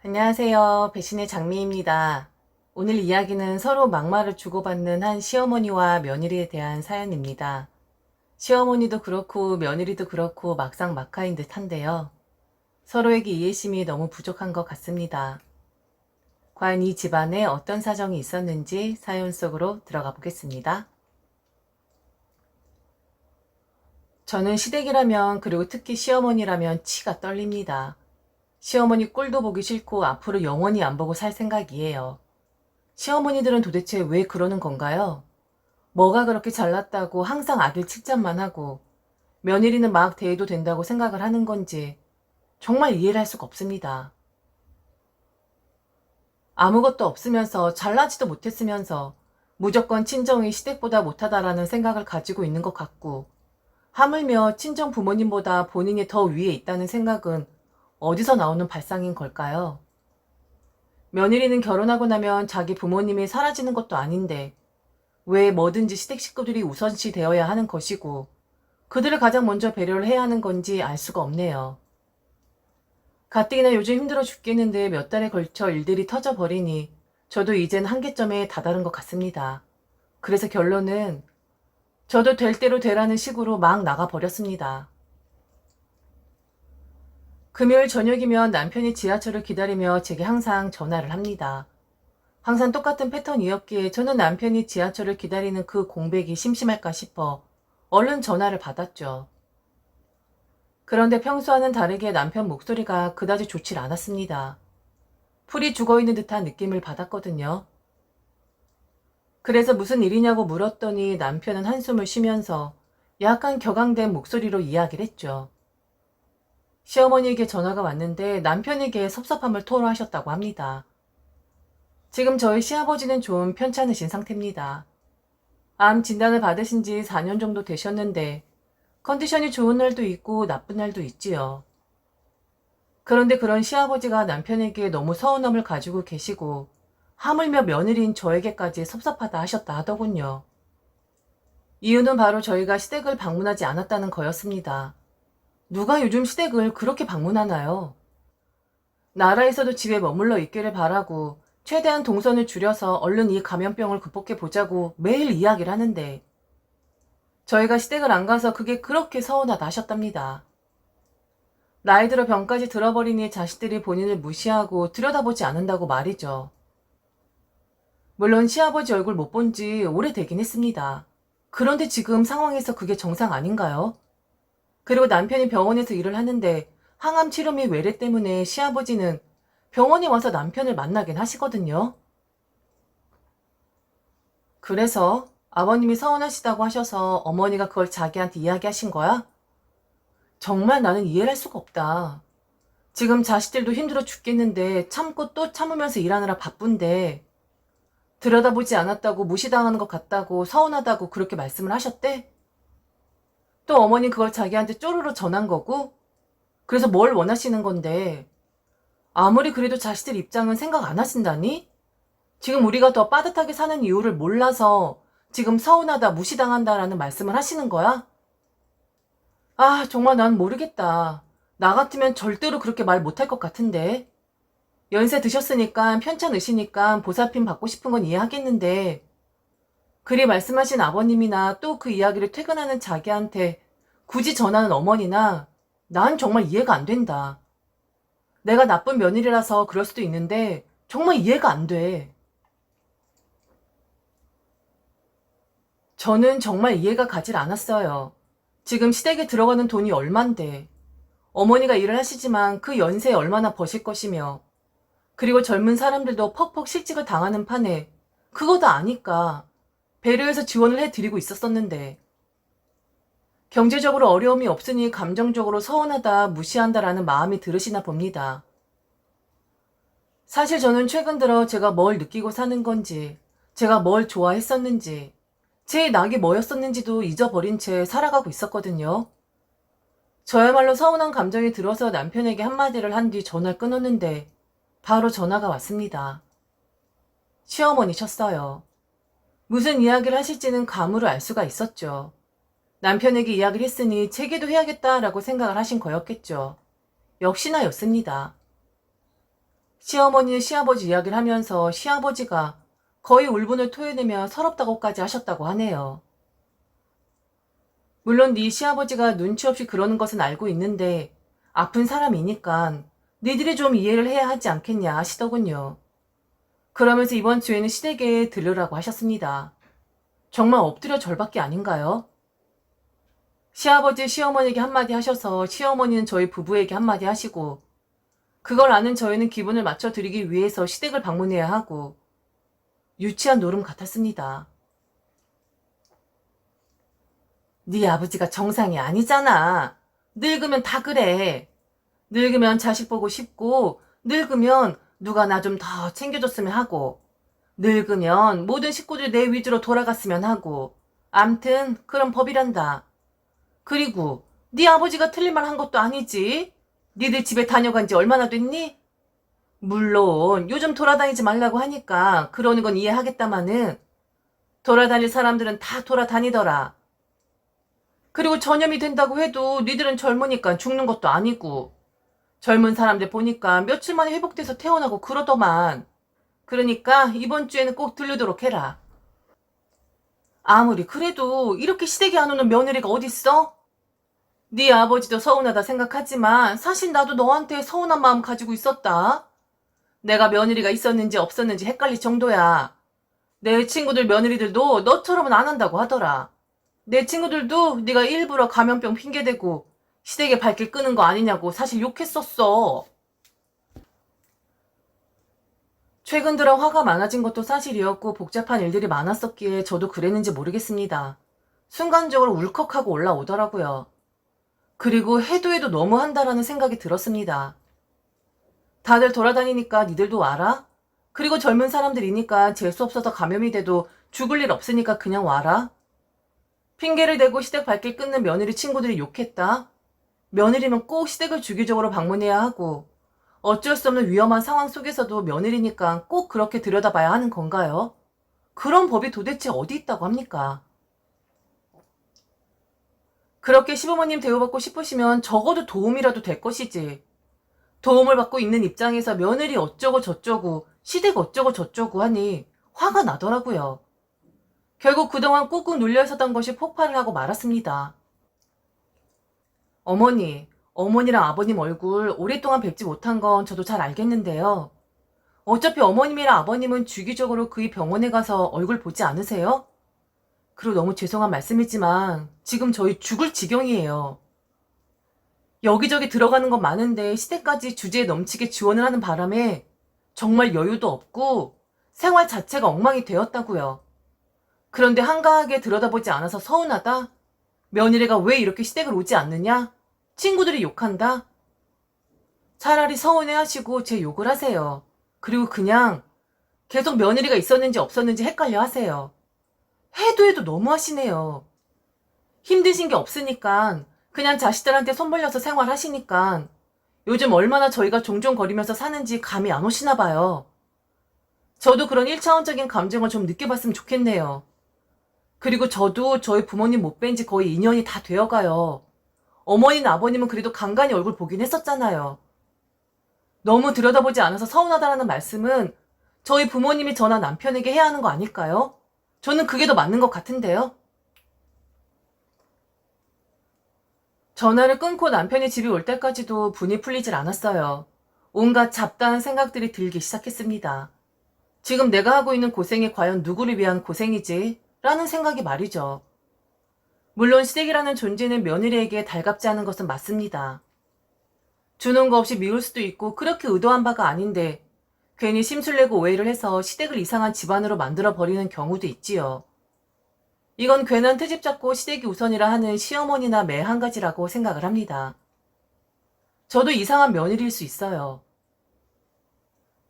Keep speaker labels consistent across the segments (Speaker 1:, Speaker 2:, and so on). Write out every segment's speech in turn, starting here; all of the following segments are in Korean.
Speaker 1: 안녕하세요. 배신의 장미입니다. 오늘 이야기는 서로 막말을 주고받는 한 시어머니와 며느리에 대한 사연입니다. 시어머니도 그렇고 며느리도 그렇고 막상 막하인 듯한데요. 서로에게 이해심이 너무 부족한 것 같습니다. 과연 이 집안에 어떤 사정이 있었는지 사연 속으로 들어가 보겠습니다. 저는 시댁이라면 그리고 특히 시어머니라면 치가 떨립니다. 시어머니 꼴도 보기 싫고 앞으로 영원히 안 보고 살 생각이에요. 시어머니들은 도대체 왜 그러는 건가요? 뭐가 그렇게 잘났다고 항상 아들 칭찬만 하고 며느리는 막 대해도 된다고 생각을 하는 건지 정말 이해를 할 수가 없습니다. 아무것도 없으면서 잘나지도 못했으면서 무조건 친정이 시댁보다 못하다라는 생각을 가지고 있는 것 같고 하물며 친정 부모님보다 본인이 더 위에 있다는 생각은 어디서 나오는 발상인 걸까요? 며느리는 결혼하고 나면 자기 부모님이 사라지는 것도 아닌데 왜 뭐든지 시댁 식구들이 우선시 되어야 하는 것이고 그들을 가장 먼저 배려를 해야 하는 건지 알 수가 없네요. 가뜩이나 요즘 힘들어 죽겠는데 몇 달에 걸쳐 일들이 터져버리니 저도 이젠 한계점에 다다른 것 같습니다. 그래서 결론은 저도 될 대로 되라는 식으로 막 나가버렸습니다. 금요일 저녁이면 남편이 지하철을 기다리며 제게 항상 전화를 합니다. 항상 똑같은 패턴이었기에 저는 남편이 지하철을 기다리는 그 공백이 심심할까 싶어 얼른 전화를 받았죠. 그런데 평소와는 다르게 남편 목소리가 그다지 좋질 않았습니다. 풀이 죽어있는 듯한 느낌을 받았거든요. 그래서 무슨 일이냐고 물었더니 남편은 한숨을 쉬면서 약간 격앙된 목소리로 이야기를 했죠. 시어머니에게 전화가 왔는데 남편에게 섭섭함을 토로하셨다고 합니다. 지금 저희 시아버지는 좀 편찮으신 상태입니다. 암 진단을 받으신 지 4년 정도 되셨는데 컨디션이 좋은 날도 있고 나쁜 날도 있지요. 그런데 그런 시아버지가 남편에게 너무 서운함을 가지고 계시고 하물며 며느리인 저에게까지 섭섭하다 하셨다 하더군요. 이유는 바로 저희가 시댁을 방문하지 않았다는 거였습니다. 누가 요즘 시댁을 그렇게 방문하나요? 나라에서도 집에 머물러 있기를 바라고 최대한 동선을 줄여서 얼른 이 감염병을 극복해 보자고 매일 이야기를 하는데 저희가 시댁을 안 가서 그게 그렇게 서운하다 하셨답니다. 나이 들어 병까지 들어버리니 자식들이 본인을 무시하고 들여다보지 않는다고 말이죠. 물론 시아버지 얼굴 못 본 지 오래되긴 했습니다. 그런데 지금 상황에서 그게 정상 아닌가요? 그리고 남편이 병원에서 일을 하는데 항암 치료 및 외래 때문에 시아버지는 병원에 와서 남편을 만나긴 하시거든요. 그래서 아버님이 서운하시다고 하셔서 어머니가 그걸 자기한테 이야기하신 거야? 정말 나는 이해를 할 수가 없다. 지금 자식들도 힘들어 죽겠는데 참고 또 참으면서 일하느라 바쁜데 들여다보지 않았다고 무시당하는 것 같다고 서운하다고 그렇게 말씀을 하셨대? 또 어머니 그걸 자기한테 쪼르르 전한 거고? 그래서 뭘 원하시는 건데 아무리 그래도 자식들 입장은 생각 안 하신다니? 지금 우리가 더 빠듯하게 사는 이유를 몰라서 지금 서운하다 무시당한다라는 말씀을 하시는 거야? 아, 정말 난 모르겠다. 나 같으면 절대로 그렇게 말 못할 것 같은데. 연세 드셨으니까 편찮으시니까 보살핌 받고 싶은 건 이해하겠는데 그리 말씀하신 아버님이나 또 그 이야기를 퇴근하는 자기한테 굳이 전하는 어머니나 난 정말 이해가 안 된다. 내가 나쁜 며느리라서 그럴 수도 있는데 정말 이해가 안 돼. 저는 정말 이해가 가질 않았어요. 지금 시댁에 들어가는 돈이 얼만데 어머니가 일을 하시지만 그 연세에 얼마나 버실 것이며 그리고 젊은 사람들도 퍽퍽 실직을 당하는 판에 그거 다 아니까 배려해서 지원을 해드리고 있었었는데 경제적으로 어려움이 없으니 감정적으로 서운하다 무시한다라는 마음이 들으시나 봅니다. 사실 저는 최근 들어 제가 뭘 느끼고 사는 건지 제가 뭘 좋아했었는지 제 낙이 뭐였었는지도 잊어버린 채 살아가고 있었거든요. 저야말로 서운한 감정이 들어서 남편에게 한마디를 한 뒤 전화를 끊었는데 바로 전화가 왔습니다. 시어머니셨어요. 무슨 이야기를 하실지는 감으로 알 수가 있었죠. 남편에게 이야기를 했으니 제게도 해야겠다라고 생각을 하신 거였겠죠. 역시나 였습니다. 시어머니는 시아버지 이야기를 하면서 시아버지가 거의 울분을 토해내며 서럽다고까지 하셨다고 하네요. 물론 네 시아버지가 눈치 없이 그러는 것은 알고 있는데 아픈 사람이니까 니들이 좀 이해를 해야 하지 않겠냐 하시더군요. 그러면서 이번 주에는 시댁에 들르라고 하셨습니다. 정말 엎드려 절밖에 아닌가요? 시아버지 시어머니에게 한마디 하셔서 시어머니는 저희 부부에게 한마디 하시고 그걸 아는 저희는 기분을 맞춰드리기 위해서 시댁을 방문해야 하고 유치한 노름 같았습니다. 네 아버지가 정상이 아니잖아. 늙으면 다 그래. 늙으면 자식 보고 싶고 늙으면 누가 나 좀 더 챙겨줬으면 하고 늙으면 모든 식구들이 내 위주로 돌아갔으면 하고 암튼 그런 법이란다. 그리고 네 아버지가 틀린 말 한 것도 아니지. 니들 집에 다녀간 지 얼마나 됐니? 물론 요즘 돌아다니지 말라고 하니까 그러는 건 이해하겠다마는 돌아다닐 사람들은 다 돌아다니더라. 그리고 전염이 된다고 해도 니들은 젊으니까 죽는 것도 아니고 젊은 사람들 보니까 며칠 만에 회복돼서 퇴원하고 그러더만. 그러니까 이번 주에는 꼭 들르도록 해라. 아무리 그래도 이렇게 시댁에 안 오는 며느리가 어딨어? 네 아버지도 서운하다 생각하지만 사실 나도 너한테 서운한 마음 가지고 있었다. 내가 며느리가 있었는지 없었는지 헷갈릴 정도야. 내 친구들 며느리들도 너처럼은 안 한다고 하더라. 내 친구들도 네가 일부러 감염병 핑계대고 시댁에 발길 끄는 거 아니냐고 사실 욕했었어. 최근 들어 화가 많아진 것도 사실이었고 복잡한 일들이 많았었기에 저도 그랬는지 모르겠습니다. 순간적으로 울컥하고 올라오더라고요. 그리고 해도 해도 너무한다라는 생각이 들었습니다. 다들 돌아다니니까 니들도 와라? 그리고 젊은 사람들이니까 재수없어서 감염이 돼도 죽을 일 없으니까 그냥 와라? 핑계를 대고 시댁 발길 끊는 며느리 친구들이 욕했다? 며느리면 꼭 시댁을 주기적으로 방문해야 하고 어쩔 수 없는 위험한 상황 속에서도 며느리니까 꼭 그렇게 들여다봐야 하는 건가요? 그런 법이 도대체 어디 있다고 합니까? 그렇게 시부모님 대우받고 싶으시면 적어도 도움이라도 될 것이지. 도움을 받고 있는 입장에서 며느리 어쩌고 저쩌고 시댁 어쩌고 저쩌고 하니 화가 나더라고요. 결국 그동안 꾹꾹 눌려 있었던 것이 폭발을 하고 말았습니다. 어머니랑 아버님 얼굴 오랫동안 뵙지 못한 건 저도 잘 알겠는데요. 어차피 어머님이랑 아버님은 주기적으로 그이 병원에 가서 얼굴 보지 않으세요? 그리고 너무 죄송한 말씀이지만 지금 저희 죽을 지경이에요. 여기저기 들어가는 건 많은데 시댁까지 주제에 넘치게 지원을 하는 바람에 정말 여유도 없고 생활 자체가 엉망이 되었다고요. 그런데 한가하게 들여다보지 않아서 서운하다? 며느리가 왜 이렇게 시댁을 오지 않느냐? 친구들이 욕한다? 차라리 서운해하시고 제 욕을 하세요. 그리고 그냥 계속 며느리가 있었는지 없었는지 헷갈려 하세요. 해도 해도 너무 하시네요. 힘드신 게 없으니까 그냥 자식들한테 손 벌려서 생활하시니까 요즘 얼마나 저희가 종종 거리면서 사는지 감이 안 오시나 봐요. 저도 그런 1차원적인 감정을 좀 느껴봤으면 좋겠네요. 그리고 저도 저희 부모님 못 뵌 지 거의 2년이 다 되어가요. 어머니나 아버님은 그래도 간간히 얼굴 보긴 했었잖아요. 너무 들여다보지 않아서 서운하다라는 말씀은 저희 부모님이 저나 남편에게 해야 하는 거 아닐까요? 저는 그게 더 맞는 것 같은데요. 전화를 끊고 남편이 집에 올 때까지도 분이 풀리질 않았어요. 온갖 잡다한 생각들이 들기 시작했습니다. 지금 내가 하고 있는 고생이 과연 누구를 위한 고생이지? 라는 생각이 말이죠. 물론 시댁이라는 존재는 며느리에게 달갑지 않은 것은 맞습니다. 주는 거 없이 미울 수도 있고 그렇게 의도한 바가 아닌데 괜히 심술내고 오해를 해서 시댁을 이상한 집안으로 만들어버리는 경우도 있지요. 이건 괜한 트집 잡고 시댁이 우선이라 하는 시어머니나 매 한 가지라고 생각을 합니다. 저도 이상한 며느리일 수 있어요.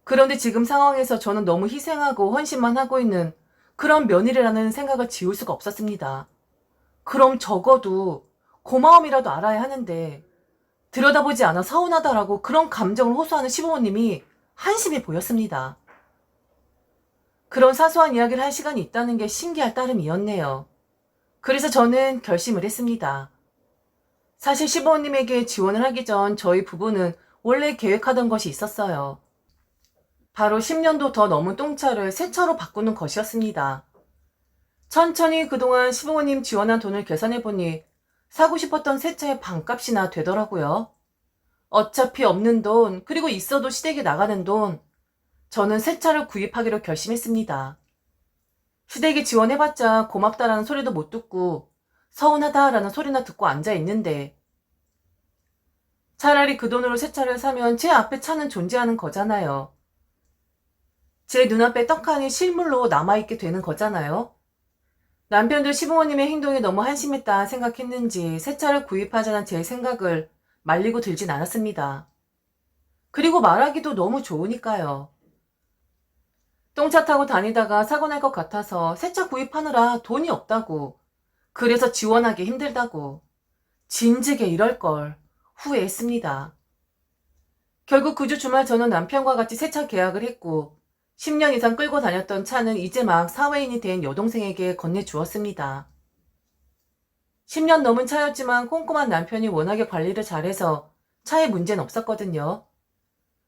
Speaker 1: 그런데 지금 상황에서 저는 너무 희생하고 헌신만 하고 있는 그런 며느리라는 생각을 지울 수가 없었습니다. 그럼 적어도 고마움이라도 알아야 하는데 들여다보지 않아 서운하다라고 그런 감정을 호소하는 시부모님이 한심해 보였습니다. 그런 사소한 이야기를 할 시간이 있다는 게 신기할 따름이었네요. 그래서 저는 결심을 했습니다. 사실 시부모님에게 지원을 하기 전 저희 부부는 원래 계획하던 것이 있었어요. 바로 10년도 더 넘은 똥차를 새 차로 바꾸는 것이었습니다. 천천히 그동안 시부모님 지원한 돈을 계산해보니 사고 싶었던 새 차의 반값이나 되더라고요. 어차피 없는 돈, 그리고 있어도 시댁에 나가는 돈, 저는 새 차를 구입하기로 결심했습니다. 시댁이 지원해봤자 고맙다라는 소리도 못 듣고 서운하다라는 소리나 듣고 앉아있는데 차라리 그 돈으로 새 차를 사면 제 앞에 차는 존재하는 거잖아요. 제 눈앞에 떡하니 실물로 남아있게 되는 거잖아요. 남편도 시부모님의 행동이 너무 한심했다 생각했는지 새 차를 구입하자는 제 생각을 말리고 들진 않았습니다. 그리고 말하기도 너무 좋으니까요. 똥차 타고 다니다가 사고 날 것 같아서 새 차 구입하느라 돈이 없다고, 그래서 지원하기 힘들다고, 진즉에 이럴 걸 후회했습니다. 결국 그 주 주말 저는 남편과 같이 새 차 계약을 했고 10년 이상 끌고 다녔던 차는 이제 막 사회인이 된 여동생에게 건네주었습니다. 10년 넘은 차였지만 꼼꼼한 남편이 워낙에 관리를 잘해서 차에 문제는 없었거든요.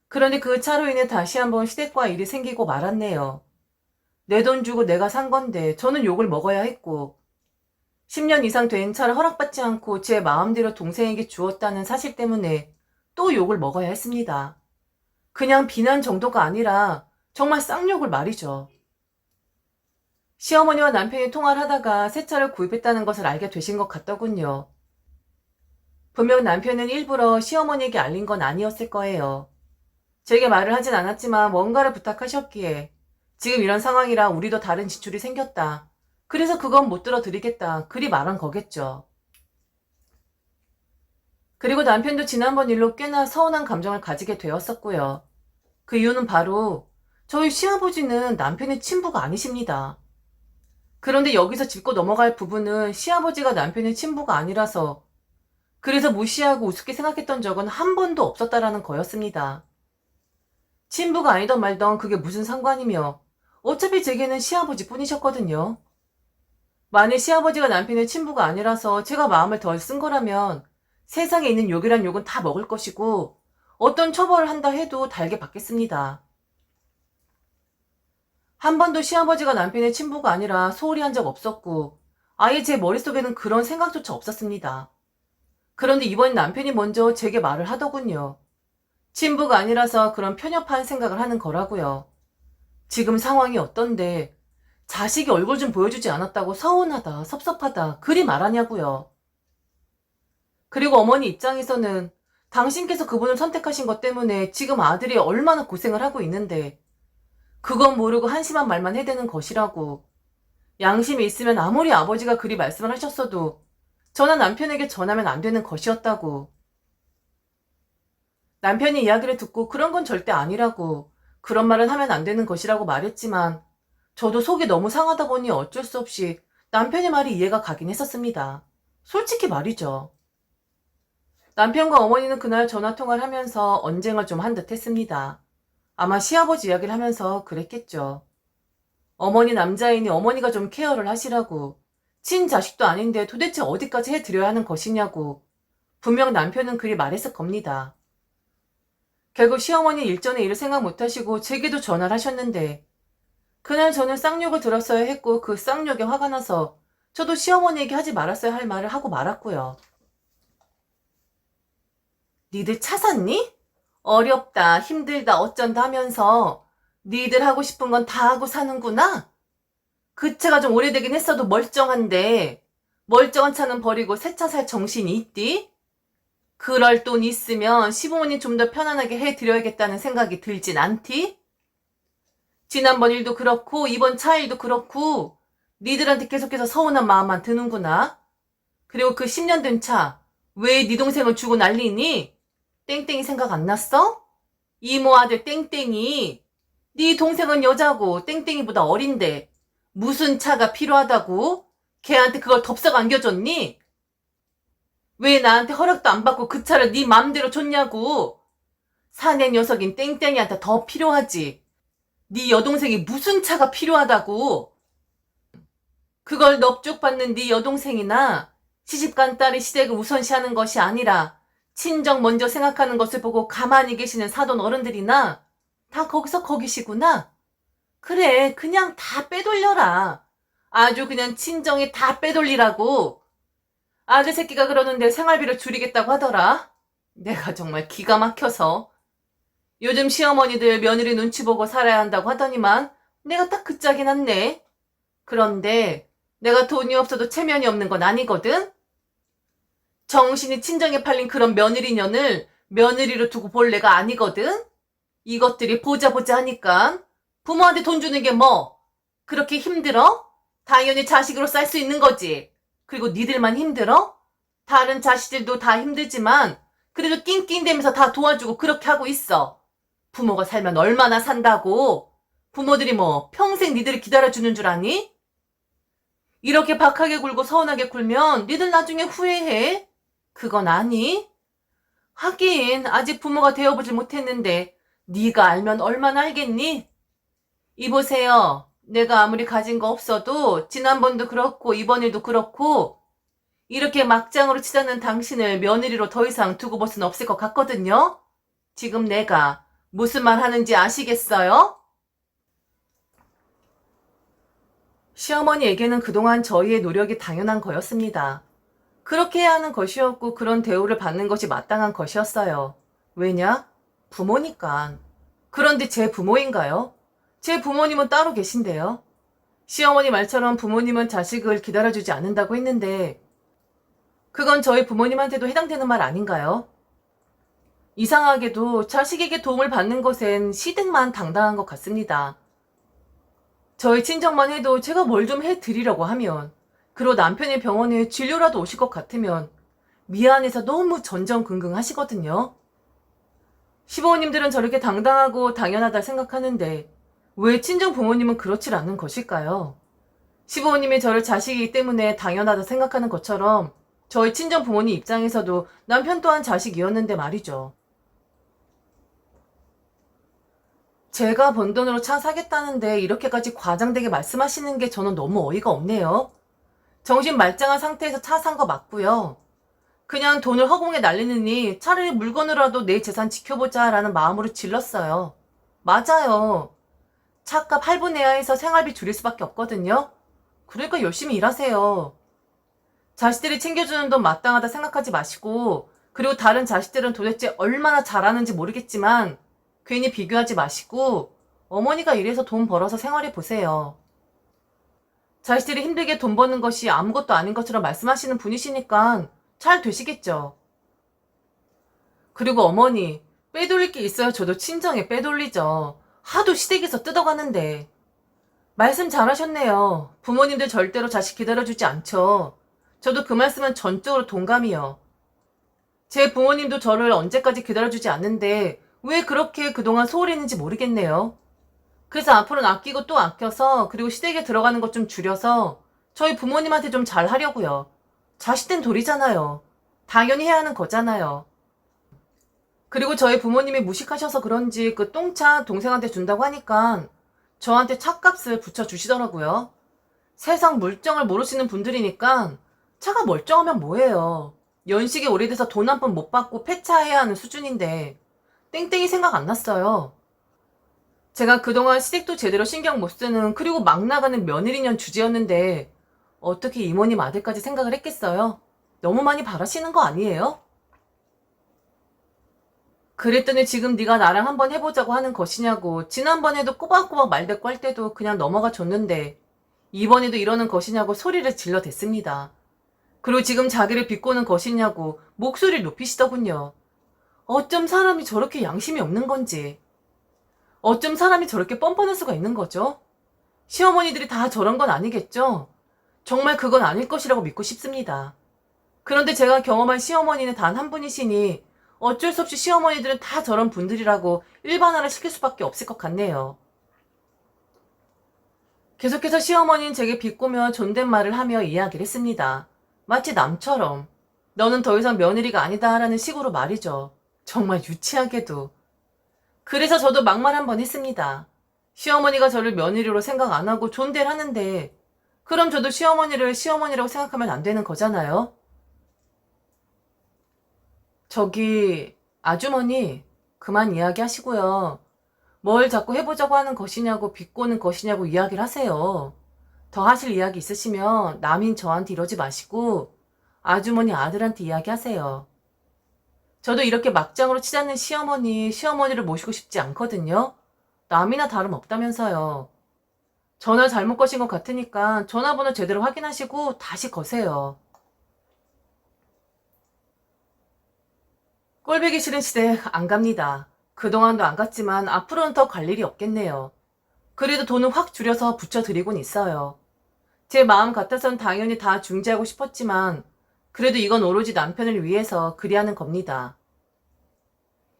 Speaker 1: 그런데 그 차로 인해 다시 한번 시댁과 일이 생기고 말았네요. 내 돈 주고 내가 산 건데 저는 욕을 먹어야 했고 10년 이상 된 차를 허락받지 않고 제 마음대로 동생에게 주었다는 사실 때문에 또 욕을 먹어야 했습니다. 그냥 비난 정도가 아니라 정말 쌍욕을 말이죠. 시어머니와 남편이 통화를 하다가 새 차를 구입했다는 것을 알게 되신 것 같더군요. 분명 남편은 일부러 시어머니에게 알린 건 아니었을 거예요. 제게 말을 하진 않았지만 뭔가를 부탁하셨기에 지금 이런 상황이라 우리도 다른 지출이 생겼다. 그래서 그건 못 들어드리겠다. 그리 말한 거겠죠. 그리고 남편도 지난번 일로 꽤나 서운한 감정을 가지게 되었었고요. 그 이유는 바로 저희 시아버지는 남편의 친부가 아니십니다. 그런데 여기서 짚고 넘어갈 부분은 시아버지가 남편의 친부가 아니라서 그래서 무시하고 우습게 생각했던 적은 한 번도 없었다라는 거였습니다. 친부가 아니던 말던 그게 무슨 상관이며 어차피 제게는 시아버지 뿐이셨거든요. 만일 시아버지가 남편의 친부가 아니라서 제가 마음을 덜 쓴 거라면 세상에 있는 욕이란 욕은 다 먹을 것이고 어떤 처벌을 한다 해도 달게 받겠습니다. 한 번도 시아버지가 남편의 친부가 아니라 소홀히 한 적 없었고 아예 제 머릿속에는 그런 생각조차 없었습니다. 그런데 이번 남편이 먼저 제게 말을 하더군요. 친부가 아니라서 그런 편협한 생각을 하는 거라고요. 지금 상황이 어떤데 자식이 얼굴 좀 보여주지 않았다고 서운하다, 섭섭하다, 그리 말하냐고요. 그리고 어머니 입장에서는 당신께서 그분을 선택하신 것 때문에 지금 아들이 얼마나 고생을 하고 있는데 그건 모르고 한심한 말만 해대는 것이라고. 양심이 있으면 아무리 아버지가 그리 말씀을 하셨어도 저나 남편에게 전하면 안 되는 것이었다고. 남편이 이야기를 듣고 그런 건 절대 아니라고, 그런 말은 하면 안 되는 것이라고 말했지만 저도 속이 너무 상하다 보니 어쩔 수 없이 남편의 말이 이해가 가긴 했었습니다. 솔직히 말이죠. 남편과 어머니는 그날 전화통화를 하면서 언쟁을 좀 한 듯 했습니다. 아마 시아버지 이야기를 하면서 그랬겠죠. 어머니 남자이니 어머니가 좀 케어를 하시라고, 친자식도 아닌데 도대체 어디까지 해드려야 하는 것이냐고 분명 남편은 그리 말했을 겁니다. 결국 시어머니 일전에 일을 생각 못하시고 제게도 전화를 하셨는데 그날 저는 쌍욕을 들었어야 했고 그 쌍욕에 화가 나서 저도 시어머니에게 하지 말았어야 할 말을 하고 말았고요. 니들 차 샀니? 어렵다, 힘들다, 어쩐다 하면서 니들 하고 싶은 건 다 하고 사는구나? 그 차가 좀 오래되긴 했어도 멀쩡한데 멀쩡한 차는 버리고 새 차 살 정신이 있디? 그럴 돈 있으면 시부모님 좀 더 편안하게 해드려야겠다는 생각이 들진 않디? 지난번 일도 그렇고 이번 차 일도 그렇고 니들한테 계속해서 서운한 마음만 드는구나. 그리고 그 10년 된 차 왜 니 동생을 주고 난리니? 땡땡이 생각 안 났어? 이모 아들 땡땡이. 니 동생은 여자고 땡땡이보다 어린데 무슨 차가 필요하다고? 걔한테 그걸 덥석 안겨줬니? 왜 나한테 허락도 안 받고 그 차를 네 맘대로 줬냐고. 사내 녀석인 땡땡이한테 더 필요하지. 네 여동생이 무슨 차가 필요하다고. 그걸 넙죽받는 네 여동생이나 시집간 딸이 시댁을 우선시하는 것이 아니라 친정 먼저 생각하는 것을 보고 가만히 계시는 사돈 어른들이나 다 거기서 거기시구나. 그래, 그냥 다 빼돌려라. 아주 그냥 친정에 다 빼돌리라고. 아들 새끼가 그러는데 생활비를 줄이겠다고 하더라. 내가 정말 기가 막혀서. 요즘 시어머니들 며느리 눈치 보고 살아야 한다고 하더니만 내가 딱 그 짝이 났네. 그런데 내가 돈이 없어도 체면이 없는 건 아니거든? 정신이 친정에 팔린 그런 며느리년을 며느리로 두고 볼 내가 아니거든? 이것들이 보자 하니까 부모한테 돈 주는 게 뭐 그렇게 힘들어? 당연히 자식으로 쌀 수 있는 거지. 그리고 니들만 힘들어? 다른 자식들도 다 힘들지만 그래도 낑낑대면서 다 도와주고 그렇게 하고 있어. 부모가 살면 얼마나 산다고? 부모들이 뭐 평생 니들을 기다려주는 줄 아니? 이렇게 박하게 굴고 서운하게 굴면 니들 나중에 후회해. 그건 아니? 하긴 아직 부모가 되어보질 못했는데 네가 알면 얼마나 알겠니? 이보세요. 내가 아무리 가진 거 없어도 지난번도 그렇고 이번 일도 그렇고 이렇게 막장으로 치닫는 당신을 며느리로 더 이상 두고 볼 수는 없을 것 같거든요. 지금 내가 무슨 말 하는지 아시겠어요? 시어머니에게는 그동안 저희의 노력이 당연한 거였습니다. 그렇게 해야 하는 것이었고 그런 대우를 받는 것이 마땅한 것이었어요. 왜냐? 부모니까. 그런데 제 부모인가요? 제 부모님은 따로 계신데요. 시어머니 말처럼 부모님은 자식을 기다려주지 않는다고 했는데 그건 저희 부모님한테도 해당되는 말 아닌가요? 이상하게도 자식에게 도움을 받는 것엔 시댁만 당당한 것 같습니다. 저희 친정만 해도 제가 뭘 좀 해드리려고 하면 그리고 남편이 병원에 진료라도 오실 것 같으면 미안해서 너무 전전긍긍 하시거든요. 시부모님들은 저렇게 당당하고 당연하다 생각하는데 왜 친정 부모님은 그렇질 않는 것일까요? 시부모님이 저를 자식이기 때문에 당연하다 생각하는 것처럼 저희 친정 부모님 입장에서도 남편 또한 자식이었는데 말이죠. 제가 번 돈으로 차 사겠다는데 이렇게까지 과장되게 말씀하시는 게 저는 너무 어이가 없네요. 정신 말짱한 상태에서 차 산 거 맞고요. 그냥 돈을 허공에 날리느니 차라리 물건으로라도 내 재산 지켜보자 라는 마음으로 질렀어요. 맞아요. 차값 할부내야 해서 생활비 줄일 수밖에 없거든요. 그러니까 열심히 일하세요. 자식들이 챙겨주는 돈 마땅하다 생각하지 마시고 그리고 다른 자식들은 도대체 얼마나 잘하는지 모르겠지만 괜히 비교하지 마시고 어머니가 일해서 돈 벌어서 생활해 보세요. 자식들이 힘들게 돈 버는 것이 아무것도 아닌 것처럼 말씀하시는 분이시니까 잘 되시겠죠. 그리고 어머니, 빼돌릴 게 있어야 저도 친정에 빼돌리죠. 하도 시댁에서 뜯어가는데. 말씀 잘하셨네요. 부모님들 절대로 자식 기다려주지 않죠. 저도 그 말씀은 전적으로 동감이요. 제 부모님도 저를 언제까지 기다려주지 않는데 왜 그렇게 그동안 소홀했는지 모르겠네요. 그래서 앞으로는 아끼고 또 아껴서 그리고 시댁에 들어가는 것 좀 줄여서 저희 부모님한테 좀 잘하려고요. 자식된 도리잖아요. 당연히 해야 하는 거잖아요. 그리고 저희 부모님이 무식하셔서 그런지 그 똥차 동생한테 준다고 하니까 저한테 차값을 붙여주시더라고요. 세상 물정을 모르시는 분들이니까 차가 멀쩡하면 뭐해요. 연식이 오래돼서 돈 한 번 못 받고 폐차해야 하는 수준인데 땡땡이 생각 안 났어요. 제가 그동안 시댁도 제대로 신경 못 쓰는 그리고 막 나가는 며느리년 주제였는데 어떻게 이모님 아들까지 생각을 했겠어요? 너무 많이 바라시는 거 아니에요? 그랬더니 지금 네가 나랑 한번 해보자고 하는 것이냐고 지난번에도 꼬박꼬박 말대꾸 할 때도 그냥 넘어가 줬는데 이번에도 이러는 것이냐고 소리를 질러댔습니다. 그리고 지금 자기를 비꼬는 것이냐고 목소리를 높이시더군요. 어쩜 사람이 저렇게 양심이 없는 건지. 어쩜 사람이 저렇게 뻔뻔할 수가 있는 거죠? 시어머니들이 다 저런 건 아니겠죠? 정말 그건 아닐 것이라고 믿고 싶습니다. 그런데 제가 경험한 시어머니는 단 한 분이시니 어쩔 수 없이 시어머니들은 다 저런 분들이라고 일반화를 시킬 수밖에 없을 것 같네요. 계속해서 시어머니는 제게 비꼬며 존댓말을 하며 이야기를 했습니다. 마치 남처럼 너는 더 이상 며느리가 아니다 라는 식으로 말이죠. 정말 유치하게도. 그래서 저도 막말 한번 했습니다. 시어머니가 저를 며느리로 생각 안 하고 존대를 하는데 그럼 저도 시어머니를 시어머니라고 생각하면 안 되는 거잖아요. 저기 아주머니 그만 이야기하시고요. 뭘 자꾸 해보자고 하는 것이냐고 비꼬는 것이냐고 이야기를 하세요. 더 하실 이야기 있으시면 남인 저한테 이러지 마시고 아주머니 아들한테 이야기하세요. 저도 이렇게 막장으로 치닫는 시어머니를 모시고 싶지 않거든요. 남이나 다름없다면서요. 전화 잘못 거신 것 같으니까 전화번호 제대로 확인하시고 다시 거세요. 꼴보기 싫은 시대 안 갑니다. 그동안도 안 갔지만 앞으로는 더 갈 일이 없겠네요. 그래도 돈은 확 줄여서 붙여드리곤 있어요. 제 마음 같아선 당연히 다 중지하고 싶었지만 그래도 이건 오로지 남편을 위해서 그리하는 겁니다.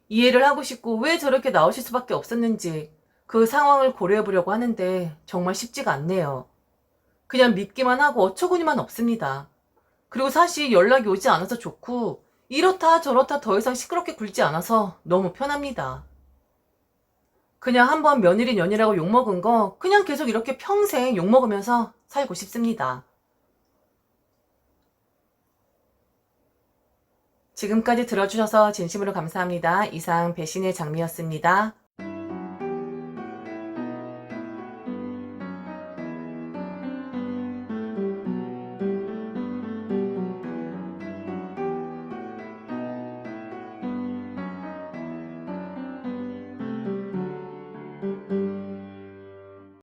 Speaker 1: 이해를 하고 싶고 왜 저렇게 나오실 수밖에 없었는지 그 상황을 고려해보려고 하는데 정말 쉽지가 않네요. 그냥 믿기만 하고 어처구니만 없습니다. 그리고 사실 연락이 오지 않아서 좋고 이렇다 저렇다 더 이상 시끄럽게 굴지 않아서 너무 편합니다. 그냥 한번 며느리 년이라고 욕먹은 거 그냥 계속 이렇게 평생 욕먹으면서 살고 싶습니다. 지금까지 들어주셔서 진심으로 감사합니다. 이상 배신의 장미였습니다.